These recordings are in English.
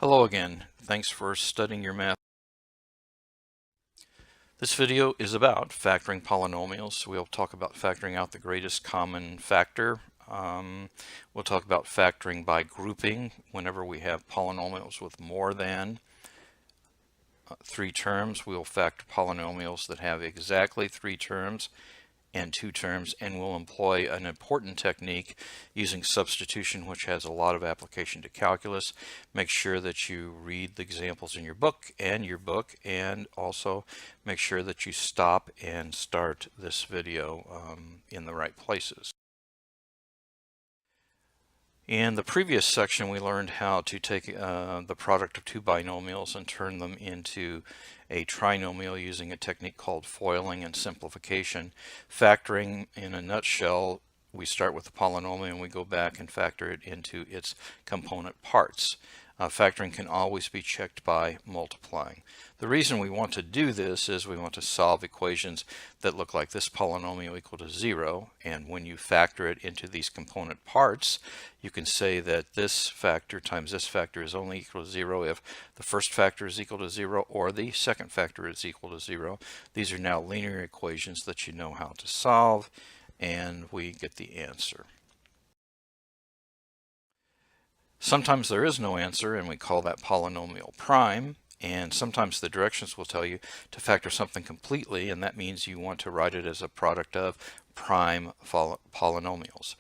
Hello again. Thanks for studying your math. This video is about factoring polynomials. We'll talk about factoring out the greatest common factor. We'll talk about factoring by grouping whenever we have polynomials with more than 3 terms. We'll factor polynomials that have exactly 3 terms and 2 terms, and we'll employ an important technique using substitution, which has a lot of application to calculus. Make sure that you read the examples in your book, and also make sure that you stop and start this video in the right places. In the previous section, we learned how to take the product of 2 binomials and turn them into a trinomial using a technique called foiling and simplification. Factoring, in a nutshell, we start with the polynomial and we go back and factor it into its component parts. Factoring can always be checked by multiplying. The reason we want to do this is we want to solve equations that look like this polynomial equal to 0, and when you factor it into these component parts, you can say that this factor times this factor is only equal to 0 if the first factor is equal to 0 or the second factor is equal to 0. These are now linear equations that you know how to solve, and we get the answer. Sometimes there is no answer, and we call that polynomial prime. And sometimes the directions will tell you to factor something completely, and that means you want to write it as a product of prime polynomials.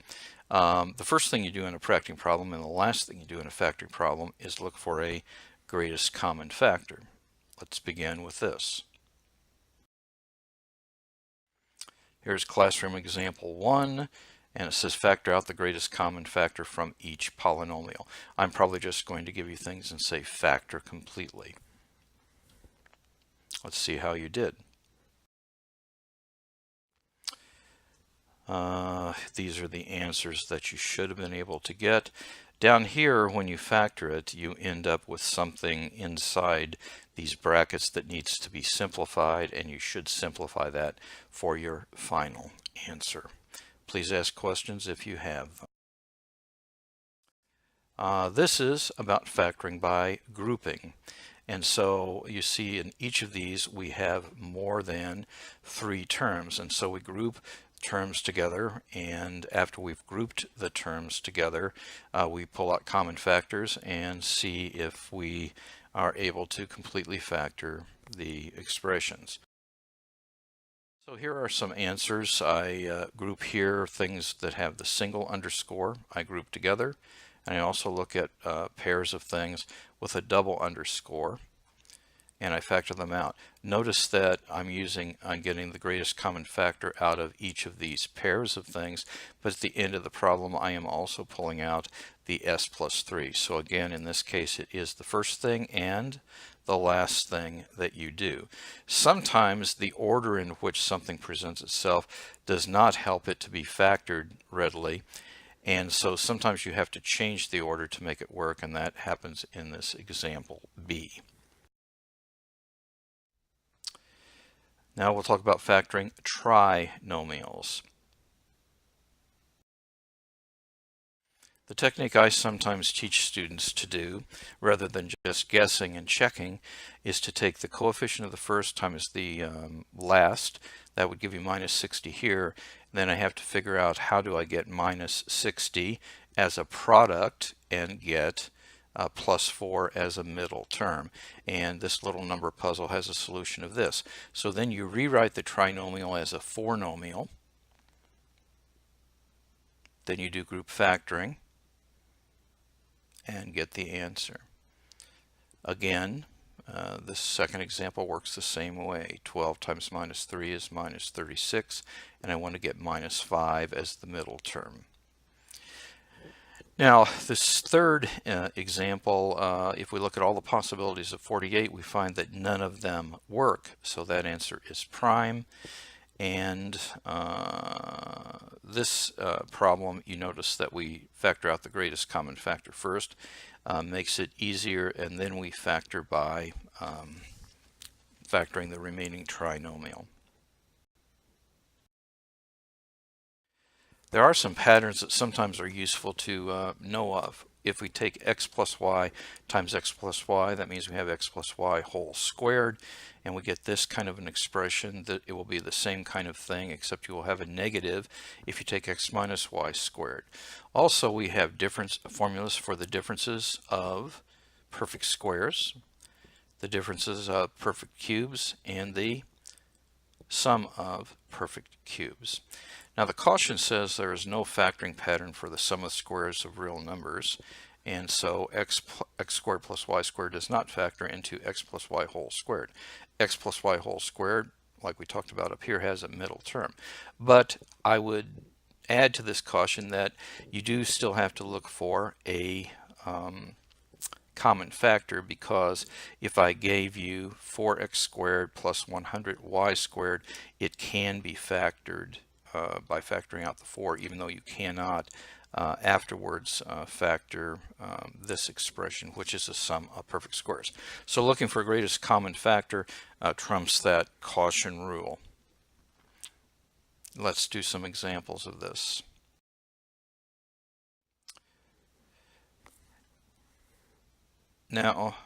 The first thing you do in a factoring problem and the last thing you do in a factoring problem is look for a greatest common factor. Let's begin with this. Here's classroom example 1. And it says factor out the greatest common factor from each polynomial. I'm probably just going to give you things and say factor completely. Let's see how you did. These are the answers that you should have been able to get. Down here, when you factor it, you end up with something inside these brackets that needs to be simplified, and you should simplify that for your final answer. Please ask questions if you have them. This is about factoring by grouping. And so you see in each of these we have more than 3 terms. And so we group terms together, and after we've grouped the terms together, we pull out common factors and see if we are able to completely factor the expressions. So here are some answers. I group here things that have the single underscore. I group together, and I also look at pairs of things with a double underscore, and I factor them out. Notice that I'm getting the greatest common factor out of each of these pairs of things, but at the end of the problem I am also pulling out the s plus 3. So again, in this case, it is the first thing and the last thing that you do. Sometimes the order in which something presents itself does not help it to be factored readily, and so sometimes you have to change the order to make it work, and that happens in this example B. Now we'll talk about factoring trinomials. The technique I sometimes teach students to do, rather than just guessing and checking, is to take the coefficient of the first times the last. That would give you minus 60 here. And then I have to figure out how do I get minus 60 as a product and get plus 4 as a middle term. And this little number puzzle has a solution of this. So then you rewrite the trinomial as a four-nomial. Then you do group factoring and get the answer. Again, this second example works the same way. 12 times minus 3 is minus 36, and I want to get minus 5 as the middle term. Now, this third example, if we look at all the possibilities of 48, we find that none of them work, so that answer is prime. And this problem, you notice that we factor out the greatest common factor first, makes it easier, and then we factor by factoring the remaining trinomial. There are some patterns that sometimes are useful to know of. if we take x plus y times x plus y, that means we have x plus y whole squared, and we get this kind of an expression that it will be the same kind of thing, except you will have a negative if you take x minus y squared. Also, we have difference formulas for the differences of perfect squares, the differences of perfect cubes, and the sum of perfect cubes. Now the caution says there is no factoring pattern for the sum of squares of real numbers, and so x squared plus y squared does not factor into x plus y whole squared. X plus y whole squared, like we talked about up here, has a middle term. But I would add to this caution that you do still have to look for a common factor, because if I gave you 4x squared plus 100y squared, it can be factored by factoring out the 4, even though you cannot afterwards factor this expression, which is the sum of perfect squares. So looking for greatest common factor trumps that caution rule. Let's do some examples of this. Now,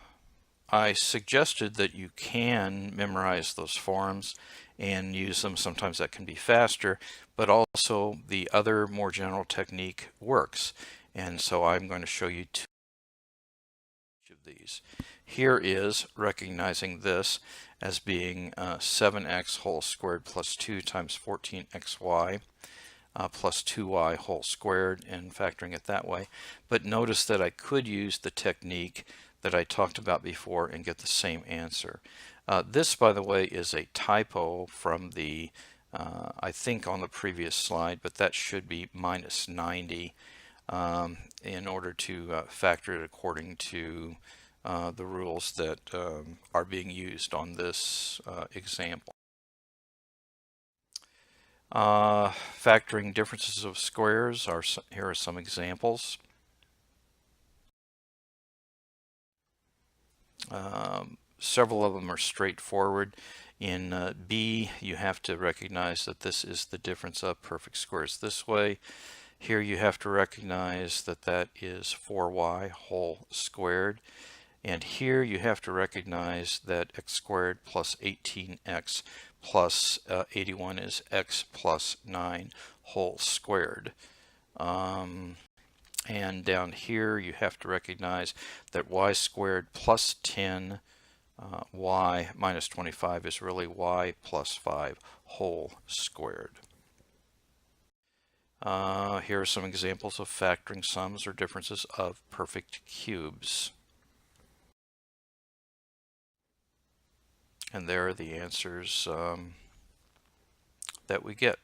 I suggested that you can memorize those forms and use them. Sometimes that can be faster, but also the other more general technique works. And so I'm going to show you two of these. Here is recognizing this as being 7x whole squared plus 2 times 14xy plus 2y whole squared, and factoring it that way. But notice that I could use the technique that I talked about before and get the same answer. This, by the way, is a typo from the, I think on the previous slide, but that should be minus 90 in order to factor it according to the rules that are being used on this example. Factoring differences of squares, here are some examples. Several of them are straightforward. In B, you have to recognize that this is the difference of perfect squares this way. Here you have to recognize that that is 4y whole squared. And here you have to recognize that x squared plus 18x plus 81 is x plus 9 whole squared. And down here you have to recognize that y squared plus 10 y minus 25 is really y plus 5 whole squared. Here are some examples of factoring sums or differences of perfect cubes. And there are the answers that we get.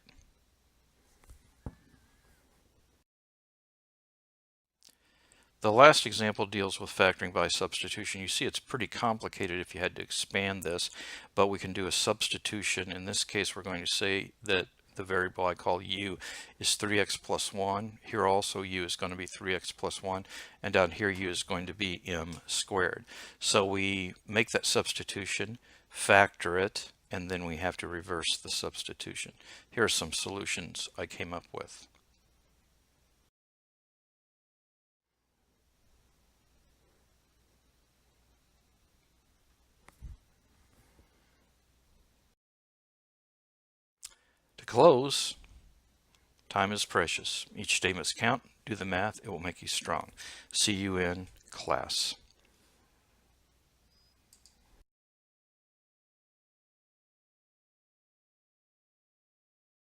The last example deals with factoring by substitution. You see it's pretty complicated if you had to expand this, but we can do a substitution. In this case, we're going to say that the variable I call u is 3x plus 1. Here also u is going to be 3x plus 1, and down here u is going to be m squared. So we make that substitution, factor it, and then we have to reverse the substitution. Here are some solutions I came up with. To close, time is precious. Each day must count. Do the math. It will make you strong. See you in class.